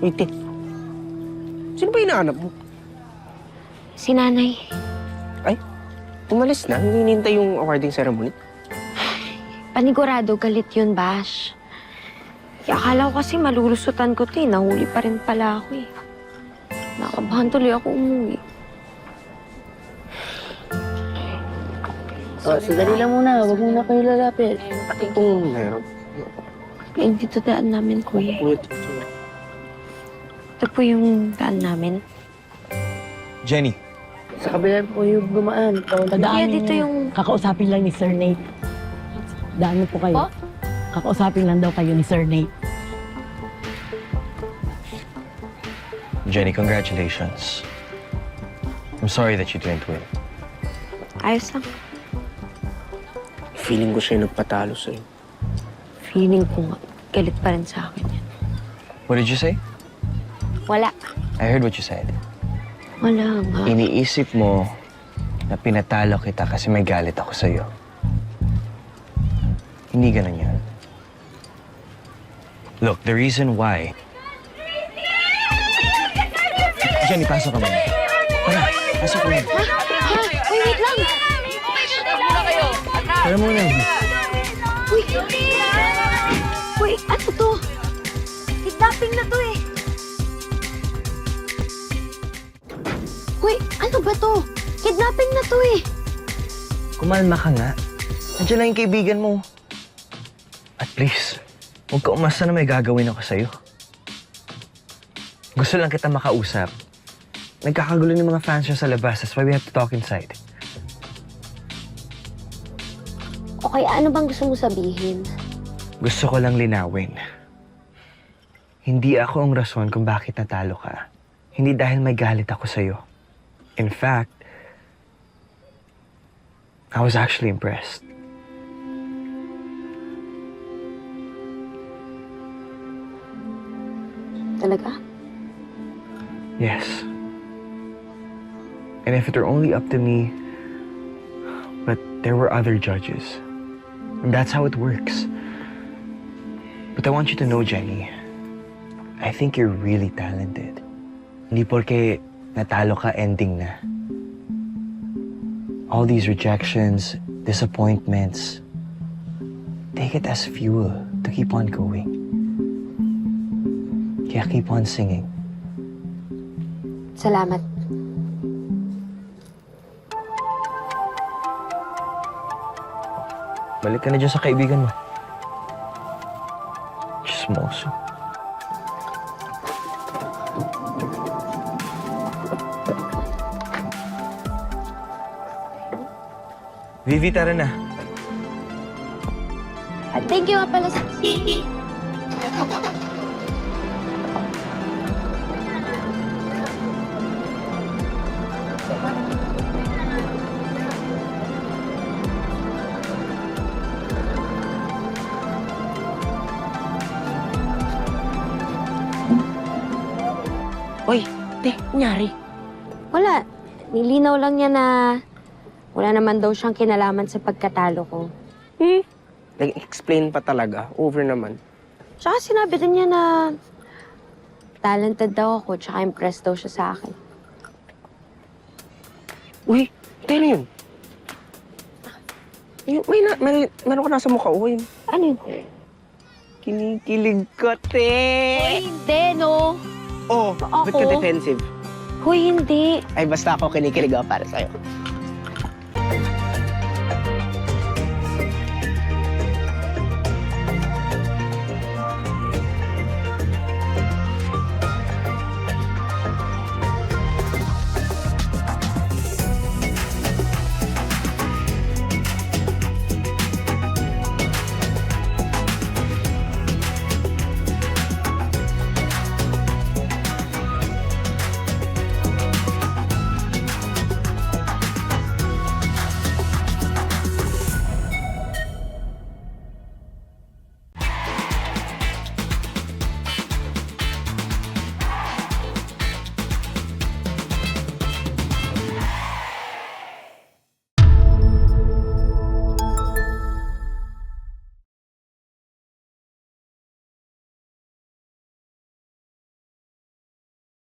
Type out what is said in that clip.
Uy, te. Sino ba hinahanap mo? Si nanay. Ay, umalis na. Hinihintay yung awarding ceremony. Panigurado galit yun, Bash. Akala ko kasi malulusutan ko to eh. Nahuli pa rin pala ako eh. Nakabahan tuloy ako umuwi. Sandali lang muna. Huwag muna kayo lalapit. Itong meron. Eh, dito daan namin, kuya. Wait. Ito po yung daan namin. Jenny, Sa kabila po yung gumaan. Kaya dito yung... Kakausapin lang ni Sir Nate. Daan po kayo. Po? Kakausapin lang daw kayo ni Sir Nate. Jenny, congratulations. I'm sorry that you didn't win. Ayos lang. Feeling ko siya yung nagpatalo sa'yo. Feeling ko nga, galit pa rin sa akin yan. What did you say? Wala. I heard what you said. Wala nga. Iniisip mo na pinatalo kita kasi may galit ako sa'yo. Hindi ganun yan. Look, the reason why... Jenny, pasok ka muna. Tara, pasok ka muna. Ha? Uy, wait lang! Tara muna. Uy! Uy, ano to? Kidnapping na to eh! Uy, ano ba to? Kidnapping na to eh! Kumalma ka nga. Nandiyan lang yung kaibigan mo. At please, huwag ka umasa na may gagawin ako sa'yo. Gusto lang kita makausap. Nagkakagulo ng mga fans niya sa labas. That's why we have to talk inside. Okay, ano bang gusto mo sabihin? Gusto ko lang linawin. Hindi ako ang rason kung bakit natalo ka. Hindi dahil may galit ako sa'yo. In fact, I was actually impressed. Talaga? Yes. And if it were only up to me, but there were other judges. And that's how it works. But I want you to know, Jenny, I think you're really talented. Hindi porke natalo ka, ending na. All these rejections, disappointments, take it as fuel to keep on going. Kaya keep on singing. Salamat. Balik ka na dyan sa kaibigan mo. Chismoso. Vivi, tara na. Thank you nga pala sa... Uy, te, kunyari. Wala. Nilinaw lang niya na wala naman daw siyang kinalaman sa pagkatalo ko. Nag-explain pa talaga. Over naman. Tsaka sinabi din niya na talented daw ako, tsaka impressed daw siya sa akin. Uy, te, ano yun? Meron ko nasa mukha. Uy, Ano yun? kinikilig ko, te. Hindi, no? Oh, ba't ka Ako? defensive? Hoy, hindi. Ay, basta ako kinikilig ako para sa'yo.